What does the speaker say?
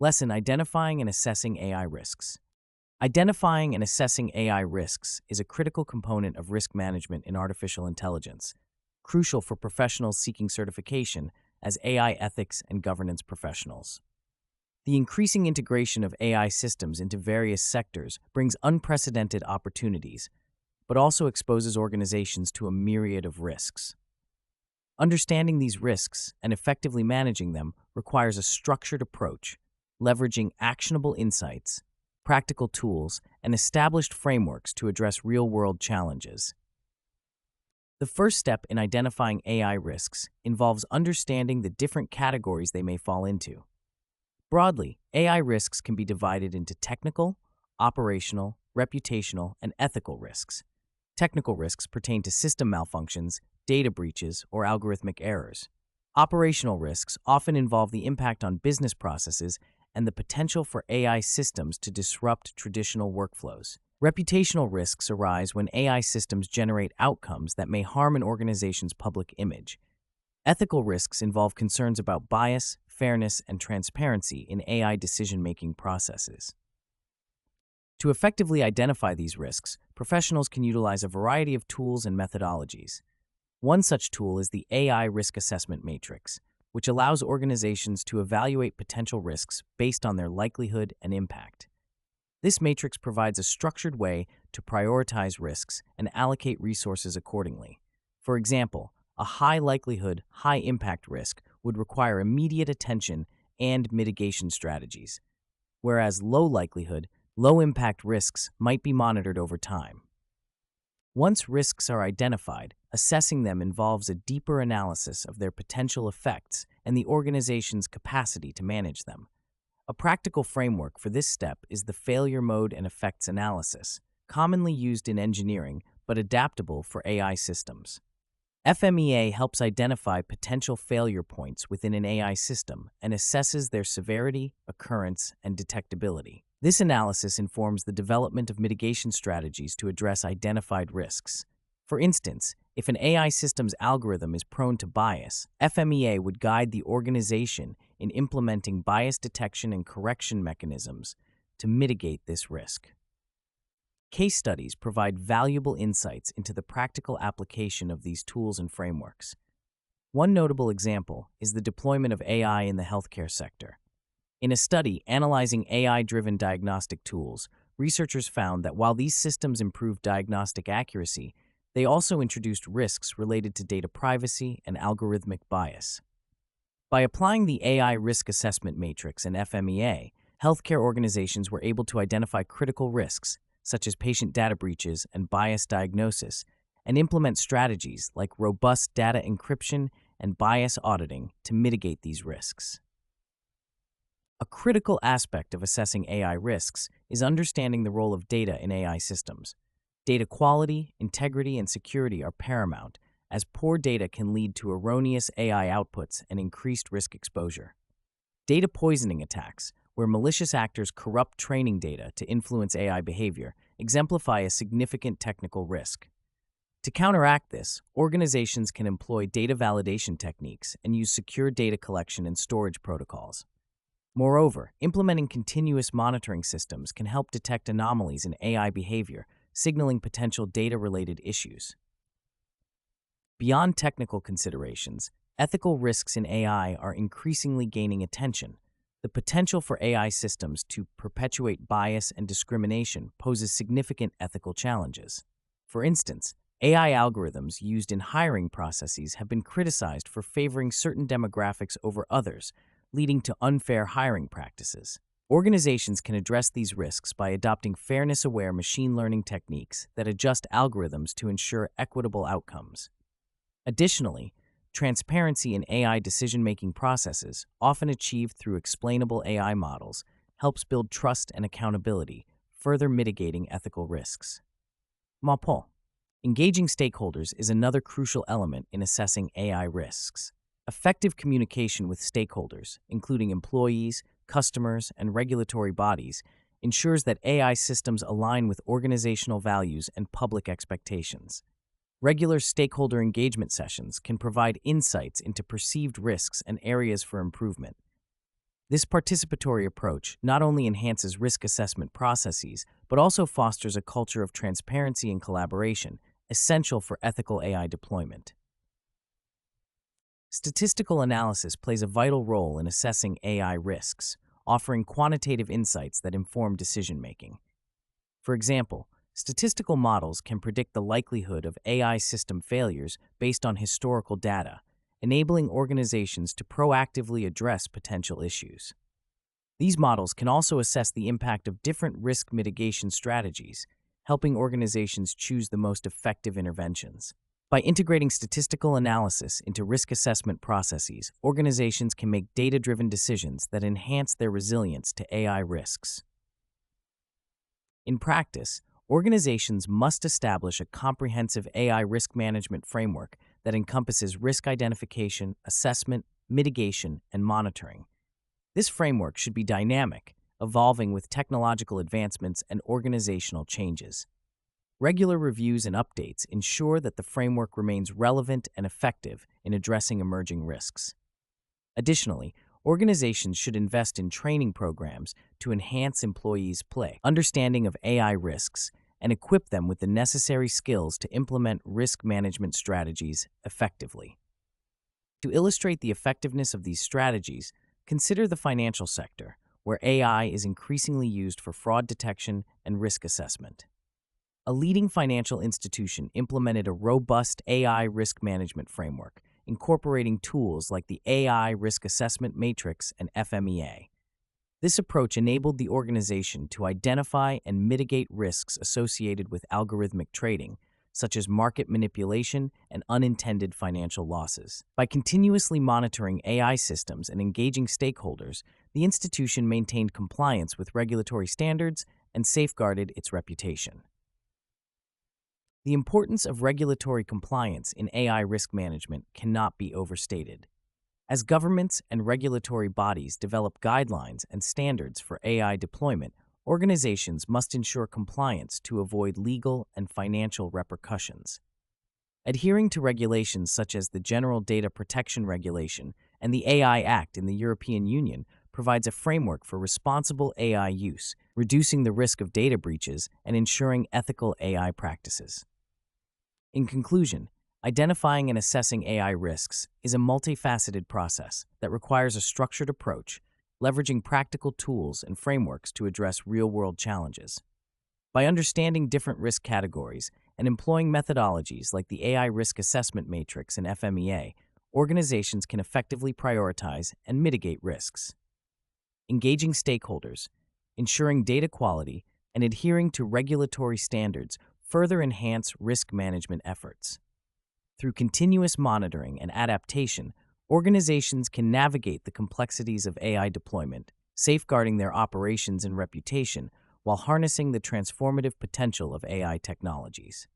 Lesson: Identifying and Assessing AI Risks. Identifying and assessing AI risks is a critical component of risk management in artificial intelligence, crucial for professionals seeking certification as AI ethics and governance professionals. The increasing integration of AI systems into various sectors brings unprecedented opportunities, but also exposes organizations to a myriad of risks. Understanding these risks and effectively managing them requires a structured approach, leveraging actionable insights, practical tools, and established frameworks to address real-world challenges. The first step in identifying AI risks involves understanding the different categories they may fall into. Broadly, AI risks can be divided into technical, operational, reputational, and ethical risks. Technical risks pertain to system malfunctions, data breaches, or algorithmic errors. Operational risks often involve the impact on business processes and the potential for AI systems to disrupt traditional workflows. Reputational risks arise when AI systems generate outcomes that may harm an organization's public image. Ethical risks involve concerns about bias, fairness, and transparency in AI decision-making processes. To effectively identify these risks, professionals can utilize a variety of tools and methodologies. One such tool is the AI Risk Assessment Matrix, which allows organizations to evaluate potential risks based on their likelihood and impact. This matrix provides a structured way to prioritize risks and allocate resources accordingly. For example, a high likelihood, high impact risk would require immediate attention and mitigation strategies, whereas low likelihood, low impact risks might be monitored over time. Once risks are identified, assessing them involves a deeper analysis of their potential effects and the organization's capacity to manage them. A practical framework for this step is the failure mode and effects analysis, commonly used in engineering but adaptable for AI systems. FMEA helps identify potential failure points within an AI system and assesses their severity, occurrence, and detectability. This analysis informs the development of mitigation strategies to address identified risks. For instance, if an AI system's algorithm is prone to bias, FMEA would guide the organization in implementing bias detection and correction mechanisms to mitigate this risk. Case studies provide valuable insights into the practical application of these tools and frameworks. One notable example is the deployment of AI in the healthcare sector. In a study analyzing AI-driven diagnostic tools, researchers found that while these systems improved diagnostic accuracy, they also introduced risks related to data privacy and algorithmic bias. By applying the AI Risk Assessment Matrix and FMEA, healthcare organizations were able to identify critical risks, such as patient data breaches and bias diagnosis, and implement strategies like robust data encryption and bias auditing to mitigate these risks. A critical aspect of assessing AI risks is understanding the role of data in AI systems. Data quality, integrity, and security are paramount, as poor data can lead to erroneous AI outputs and increased risk exposure. Data poisoning attacks, where malicious actors corrupt training data to influence AI behavior, exemplify a significant technical risk. To counteract this, organizations can employ data validation techniques and use secure data collection and storage protocols. Moreover, implementing continuous monitoring systems can help detect anomalies in AI behavior, signaling potential data-related issues. Beyond technical considerations, ethical risks in AI are increasingly gaining attention. The potential for AI systems to perpetuate bias and discrimination poses significant ethical challenges. For instance, AI algorithms used in hiring processes have been criticized for favoring certain demographics over others, leading to unfair hiring practices. Organizations can address these risks by adopting fairness-aware machine learning techniques that adjust algorithms to ensure equitable outcomes. Additionally, transparency in AI decision-making processes, often achieved through explainable AI models, helps build trust and accountability, further mitigating ethical risks. Engaging stakeholders is another crucial element in assessing AI risks. Effective communication with stakeholders, including employees, customers, and regulatory bodies, ensures that AI systems align with organizational values and public expectations. Regular stakeholder engagement sessions can provide insights into perceived risks and areas for improvement. This participatory approach not only enhances risk assessment processes, but also fosters a culture of transparency and collaboration, essential for ethical AI deployment. Statistical analysis plays a vital role in assessing AI risks, offering quantitative insights that inform decision-making. For example, statistical models can predict the likelihood of AI system failures based on historical data, enabling organizations to proactively address potential issues. These models can also assess the impact of different risk mitigation strategies, helping organizations choose the most effective interventions. By integrating statistical analysis into risk assessment processes, organizations can make data-driven decisions that enhance their resilience to AI risks. In practice, organizations must establish a comprehensive AI risk management framework that encompasses risk identification, assessment, mitigation, and monitoring. This framework should be dynamic, evolving with technological advancements and organizational changes. Regular reviews and updates ensure that the framework remains relevant and effective in addressing emerging risks. Additionally, organizations should invest in training programs to enhance employees' understanding of AI risks and equip them with the necessary skills to implement risk management strategies effectively. To illustrate the effectiveness of these strategies, consider the financial sector, where AI is increasingly used for fraud detection and risk assessment. A leading financial institution implemented a robust AI risk management framework, incorporating tools like the AI Risk Assessment Matrix and FMEA. This approach enabled the organization to identify and mitigate risks associated with algorithmic trading, such as market manipulation and unintended financial losses. By continuously monitoring AI systems and engaging stakeholders, the institution maintained compliance with regulatory standards and safeguarded its reputation. The importance of regulatory compliance in AI risk management cannot be overstated. As governments and regulatory bodies develop guidelines and standards for AI deployment, organizations must ensure compliance to avoid legal and financial repercussions. Adhering to regulations such as the General Data Protection Regulation and the AI Act in the European Union provides a framework for responsible AI use, reducing the risk of data breaches and ensuring ethical AI practices. In conclusion, identifying and assessing AI risks is a multifaceted process that requires a structured approach, leveraging practical tools and frameworks to address real-world challenges. By understanding different risk categories and employing methodologies like the AI Risk Assessment Matrix and FMEA, organizations can effectively prioritize and mitigate risks. Engaging stakeholders, ensuring data quality, and adhering to regulatory standards further enhance risk management efforts. Through continuous monitoring and adaptation, organizations can navigate the complexities of AI deployment, safeguarding their operations and reputation while harnessing the transformative potential of AI technologies.